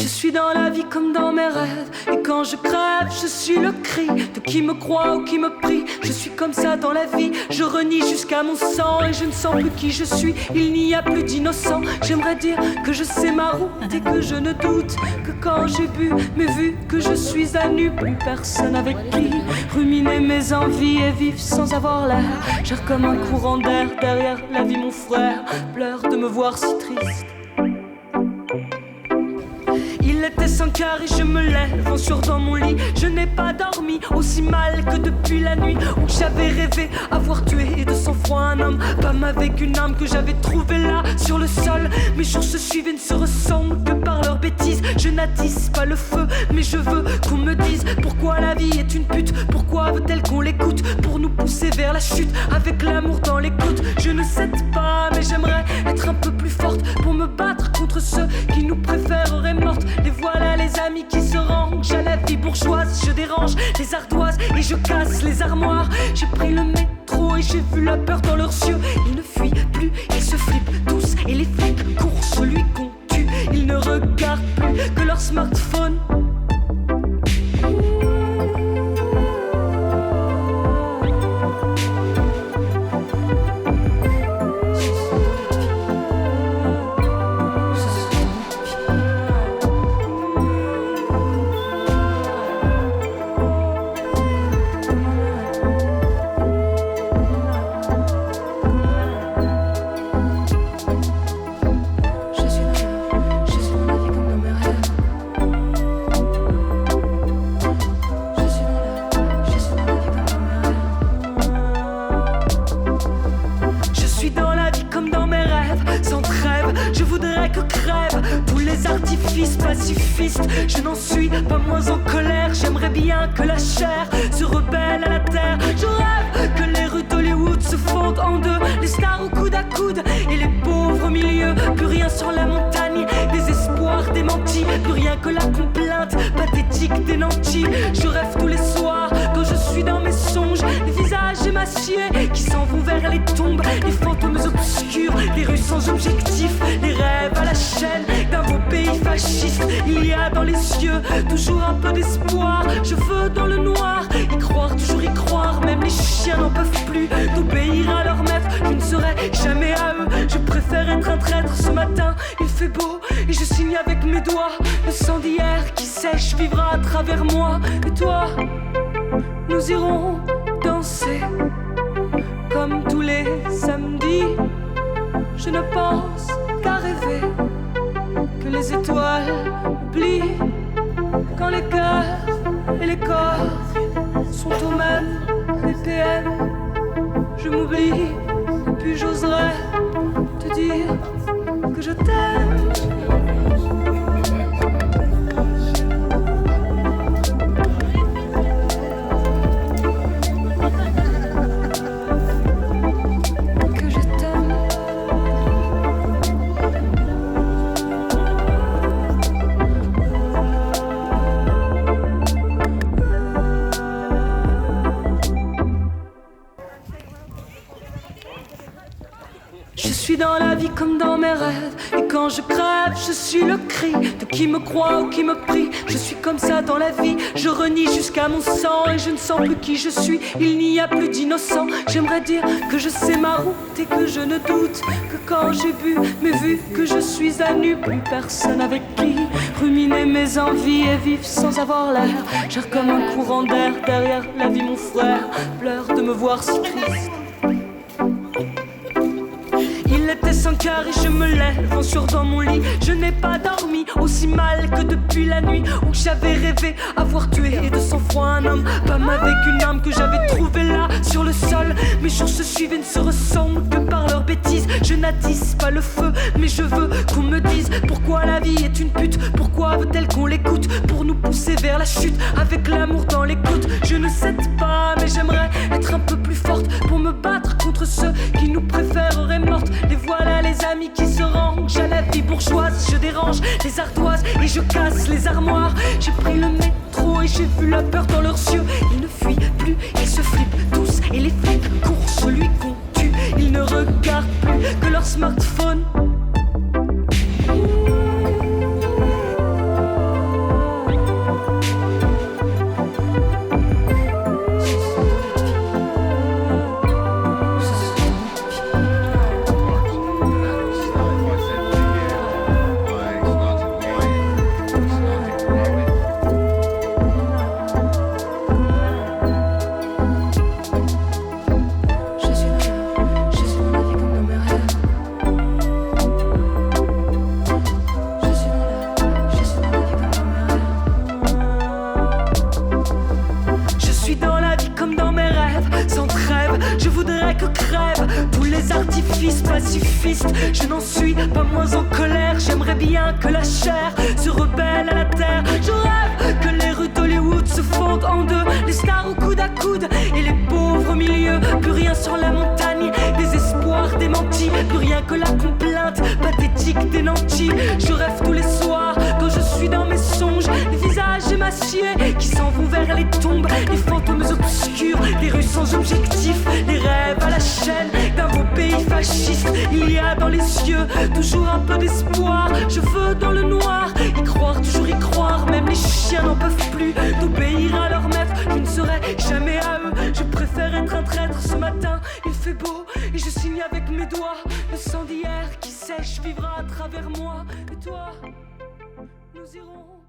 Je suis dans la vie comme dans mes rêves. Et quand je crève, je suis le cri de qui me croit ou qui me prie. Je suis comme ça dans la vie, je renie jusqu'à mon sang. Et je ne sens plus qui je suis, il n'y a plus d'innocent. J'aimerais dire que je sais ma route et que je ne doute que quand j'ai bu, mais vu que je suis à nu, plus personne avec qui ruminer mes envies et vivre sans avoir l'air. J'erre comme un courant d'air derrière la vie, mon frère pleure de me voir si triste. Il était 5 heures et je me lève en sueur dans mon lit. Je n'ai pas dormi aussi mal que depuis la nuit où j'avais rêvé avoir tué de sang-froid un homme, femme avec une âme que j'avais trouvée là sur le sol. Mes jours se suivent et ne se ressemblent que par leurs bêtises. Je n'attise pas le feu mais je veux qu'on me dise pourquoi la vie est une pute. Pourquoi veut-elle qu'on l'écoute pour nous pousser vers la chute avec l'amour dans l'écoute. Je ne cède pas mais j'aimerais être un peu plus forte pour me battre contre ceux qui nous préféreraient mortes. Les voilà les amis qui se rangent à la vie bourgeoise. Je dérange les ardoises et je casse les armoires. J'ai pris le métro et j'ai vu la peur dans leurs yeux. Ils ne fuient plus, ils se flippent tous. Et les flics courent celui qu'on tue. Ils ne regardent plus que leur smartphone. Je n'en suis pas moins en colère. J'aimerais bien que la chair se rebelle à la terre. Je rêve que les rues d'Hollywood se fondent en deux, les stars au coude à coude et les pauvres au milieu. Plus rien sur la montagne, des espoirs démentis. Plus rien que la complainte pathétique des nantis. Je rêve tous les soirs quand je suis dans mes songes, les visages émaciés qui s'en vont vers les tombes. Les fantômes obscurs, les rues sans objectif, les rêves à la chaîne d'un beau pays fasciste. Il y a dans les yeux toujours un peu d'espoir. Je veux dans le noir y croire, toujours y croire. Même les chiens n'en peuvent plus d'obéir à leur maître. Je ne serai jamais à eux, je préfère être un traître. Ce matin il fait beau et je signe avec mes doigts. Le sang d'hier qui sèche vivra à travers moi. Et toi, nous irons danser comme tous les samedis. Je ne pense qu'à rêver que les étoiles oublient quand les cœurs et les corps sont au même BPM. Je m'oublie et puis j'oserais te dire que je t'aime. Dans la vie comme dans mes rêves. Et quand je crève, je suis le cri de qui me croit ou qui me prie. Je suis comme ça dans la vie, je renie jusqu'à mon sang. Et je ne sens plus qui je suis, il n'y a plus d'innocent. J'aimerais dire que je sais ma route et que je ne doute que quand j'ai bu, mais vu que je suis à nu, plus personne avec qui ruminer mes envies et vivre sans avoir l'air. J'erre comme un courant d'air derrière la vie, mon frère pleure de me voir si triste. Il était 5 heures et je me lève en sueur dans mon lit. Je n'ai pas dormi aussi mal que depuis la nuit où j'avais rêvé avoir tué de sang-froid un homme, femme avec une âme que j'avais trouvée là sur le sol. Mes jours se suivent et ne se ressemblent que par leurs bêtises. Je n'attise pas le feu mais je veux qu'on me dise pourquoi la vie est une pute. Pourquoi veut-elle qu'on l'écoute pour nous pousser vers la chute avec l'amour dans l'écoute. Je ne cède pas mais j'aimerais être un peu plus forte pour me battre contre ceux qui nous préféreraient mortes. Les voilà les amis qui se rangent à la vie bourgeoise. Je dérange les ardoises et je casse les armoires. J'ai pris le métro et j'ai vu la peur dans leurs yeux. Ils ne fuient plus, ils se flippent tous. Et les flics courent celui qu'on tue. Ils ne regardent plus que leur smartphone. que crèvent tous les artifices pacifistes. Je n'en suis pas moins en colère. J'aimerais bien que la chair se rebelle à la terre. Je rêve que les rues d'Hollywood se fondent en deux, les stars au coude à coude et les pauvres au milieu. Plus rien sur la montagne, des espoirs démentis. Plus rien que la complainte pathétique des nantis. Je rêve tous les soirs quand je suis dans mes songes, les visages émaciés qui s'en vont vers les tombes, les fantômes obscurs, les rues sans objectif, les rêves à la chaîne d'un beau pays fasciste. Il y a dans les yeux toujours un peu d'espoir. Je veux dans le noir y croire, toujours y croire. Même les chiens n'en peuvent plus d'obéir à leur maître. Je ne serai jamais à eux, je préfère être un traître. Ce matin il fait beau et je signe avec mes doigts. Le sang d'hier qui sèche vivra à travers moi. Et toi, nous irons